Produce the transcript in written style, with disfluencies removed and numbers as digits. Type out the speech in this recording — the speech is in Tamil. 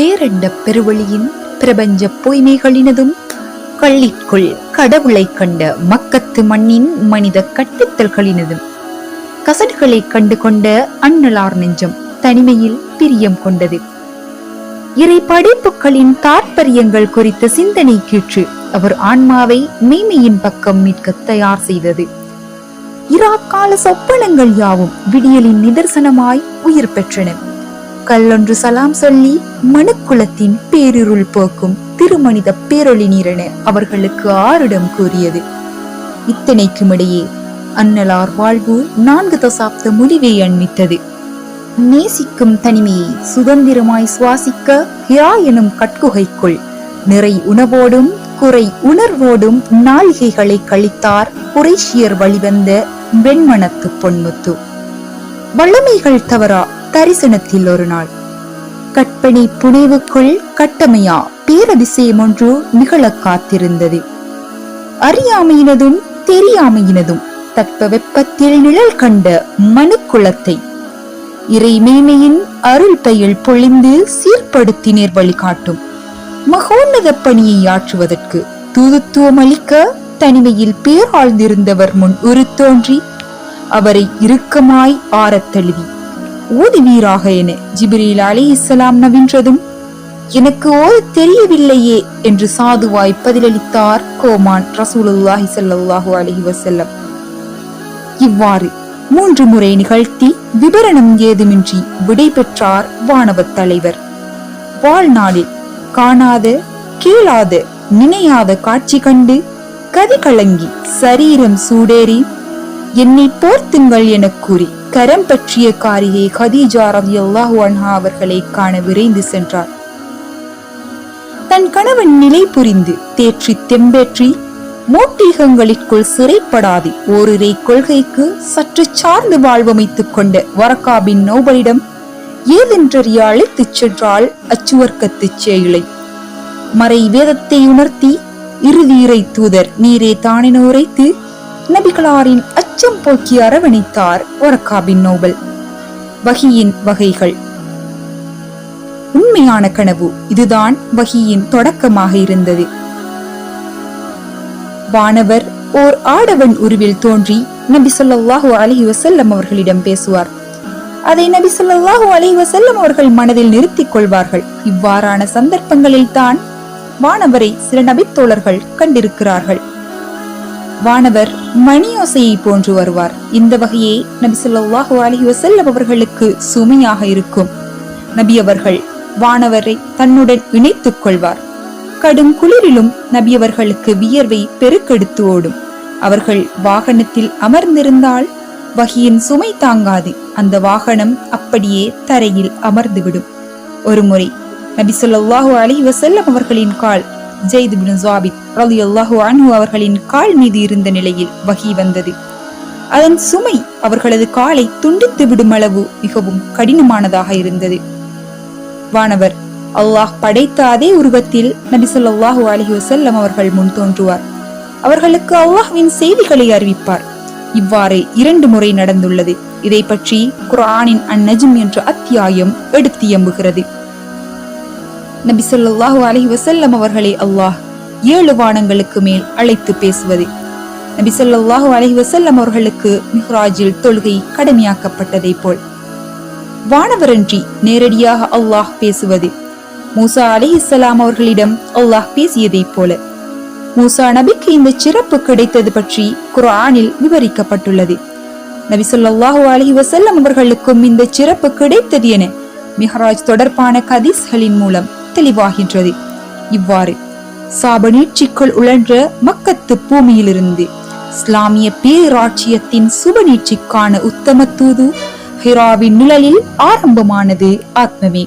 பேரண்ட பெருவழியின் பிரபஞ்ச பொய்மைகளினதும் கள்ளிக்குள் கடவுளை கண்ட மக்கத்து மண்ணின் மனித கட்டித்தல்களினதும் கசடுகளை கண்டு கொண்ட அண்ணலார் நெஞ்சம் தனிமையில் பிரியம் கொண்டது. இறை படைப்புகளின் தாற்பயங்கள் குறித்த சிந்தனை கீற்று அவர் ஆன்மாவை மெய்மையின் பக்கம் மீட்க தயார் செய்தது. இராக்கால சொப்பனங்கள் யாவும் விடியலின் நிதர்சனமாய் உயிர் பெற்றன. கல்லொன்று சலாம் சொல்லி மனுக்குலத்தின் பேரிருள் போக்கும் திருமனித பேரொளி நீரென அவர்களுக்கு ஆரிடம் கூறியது. இத்தனைக்குமிடையே அன்னலார் வாழ்வு 4 தசாப்த முடிவை அண்மித்தது. நேசிக்கும் தனிமையை சுதந்திரமாய் சுவாசிக்க ஹிரா எனும் கட்குகைக்குள் நிறை உணவோடும் குறை உணர்வோடும் நாளிகைகளை கழித்தார் குறைஷியர் வழிவந்த வெண்மணத்து பொன்முத்து. வல்லமைகள் தவறா தரிசனத்தில் ஒரு நாள் கற்பனை புனைவுக்குள் கட்டமையா பேரதிசயம் ஒன்று நிகழ காத்திருந்தது. அறியாமையினதும் தெரியாமையினதும் தட்ப வெப்பத்தில் நிழல் கண்ட மனுக்குலத்தை இறை மேன்மையின் அருள் பெயல் பொழிந்து சீர்படுத்தி நேர்வழி காட்டும் மகோன்னத பணியை ஆற்றுவதற்கு தூதுத்துவம் அளிக்க தனிமையில் பேராழ்ந்திருந்தவர் முன் உருத்தோன்றி அவரை இறுக்கமாய் ஆரத் தழுவி ஓதுவீராக என ஜிப்ரீல் அலைஹிஸ்ஸலாம் நவின்றதும் எனக்கு ஓத தெரியவில்லையே என்று சாதுவாய் பதிலளித்தார் கோமான் ரசூலுல்லாஹி ஸல்லல்லாஹு அலைஹி வஸல்லம். இவ்வாறு 3 முறை நிகழ்த்தி விபரணம் ஏதுமின்றி விடை பெற்றார் வானவத் தலைவர். வாழ்நாளில் காணாத கேளாத நினையாத காட்சி கண்டு கதி கலங்கி சரீரம் சூடேறி என்னை போர்த்துங்கள் என கூறி கரம் பற்றிய காரியை கதீஜா ரலியல்லாஹு அன்ஹா அவர்களை காண விரைந்து சென்றார். தன் கணவன் நிலை புரிந்து தேற்றி தெம்பேற்றி மூட்டீகங்களிற்குள் சிறைப்படாது ஓரிரை கொள்கைக்கு சற்று சார்ந்து வாழ்வமைத்துக் கொண்ட வரக்கா பின் நௌபலிடம் ஏதென்றறிய அழைத்துச் சென்றாள் அச்சுவர்க்கத்து சேயிலை. மறை வேதத்தை உணர்த்தி இறுதி இறை தூதர் நீரே தானென உரைத்து நபிகளாரின் அச்சம் போக்கி அரவணைத்தார் வரக்கா பின் நௌபல். வஹியின் வகைகள். உண்மையான கனவு இதுதான் வஹியின் தொடக்கமாக இருந்தது. வானவர் ஓர் ஆடவன் உருவில் தோன்றி நபி ஸல்லல்லாஹு அலைஹி வஸல்லம் அவர்களிடம் பேசுவார். அதை நபி ஸல்லல்லாஹு அலைஹி வஸல்லம் அவர்கள் மனதில் நிறுத்திக் கொள்வார்கள். இவ்வாறான சந்தர்ப்பங்களில் தான் வானவரை சில நபித்தோழர்கள் கண்டிருக்கிறார்கள். வானவர் மணியோசையை போன்று வருவார். இந்த வகையே நபி ஸல்லல்லாஹு அலைஹி வஸல்லம் அவர்களுக்கு சுமையாக இருக்கும். நபி அவர்கள் வானவரை தன்னுடன் இணைத்துக் கொள்வார். கடும் குளிரிலும் நபி அவர்களுக்கு வியர்வை பெருக்கெடுத்து ஓடும். அவர்கள் வாகனத்தில் அமர்ந்திருந்தால் வஹியின் சுமை தாங்காது. அந்த வாகனம் அப்படியே தரையில் அமர்ந்துவிடும். ஒருமுறை நபி ஸல்லல்லாஹு அலைஹி வஸல்லம் அவர்களின் கால் ஜெயித் பின் ஸாபித் ரலியல்லாஹு அன்ஹு அவர்களின் கால் மீது இருந்த நிலையில் வஹி வந்தது. அதன் சுமை அவர்களது காலை துண்டித்து விடும் அளவு மிகவும் கடினமானதாக இருந்தது. வானவர் அல்லாஹ் படைத்த அதே உருவத்தில் நபி ஸல்லல்லாஹு அலைஹி வஸல்லம் அவர்கள் முன் தோன்றுவார். அவர்களுக்கு அல்லாஹ்வின் செய்திகளை அறிவிப்பார். இவ்வாறு 2 முறை நடந்துள்ளது. இதை பற்றி குர்ஆனின் அன்-நஜ்ம் என்ற அத்தியாயம் எடுத்து எம்புகிறது. நபி ஸல்லல்லாஹு அலைஹி வஸல்லம் அவர்களை அல்லாஹ் 7 வானங்களுக்கு மேல் அழைத்து பேசுவது. நபி ஸல்லல்லாஹு அலைஹி வஸல்லம் அவர்களுக்கு மிஹ்ராஜில் தொழுகை கடமையாக்கப்பட்டதை போல் வானவரன்றி நேரடியாக அல்லாஹ் பேசுவது. மூசா அலைஹிஸ்ஸலாம் அவர்களிடம் அல்லாஹ் பேசியதை போல மூசா நபிக்கு இந்த சிறப்பு கிடைத்தது பற்றி குர்ஆனில் விவரிக்கப்பட்டுள்ளது. நபி ஸல்லல்லாஹு அலைஹி வஸல்லம் அவர்களுக்கும் இந்த சிறப்பு கிடைத்தது என மிஹ்ராஜ் தொடர்பான ஹதீஸ்களின் மூலம் தெளிவாகின்றது. இவ்வாறு சாப நீட்சிக்குள் உழன்ற மக்கத்து பூமியிலிருந்து இஸ்லாமிய பேராட்சியத்தின் சுப நீட்சிக்கான உத்தம தூது ஹிராவின் நிழலில் ஆரம்பமானது ஆத்மமே.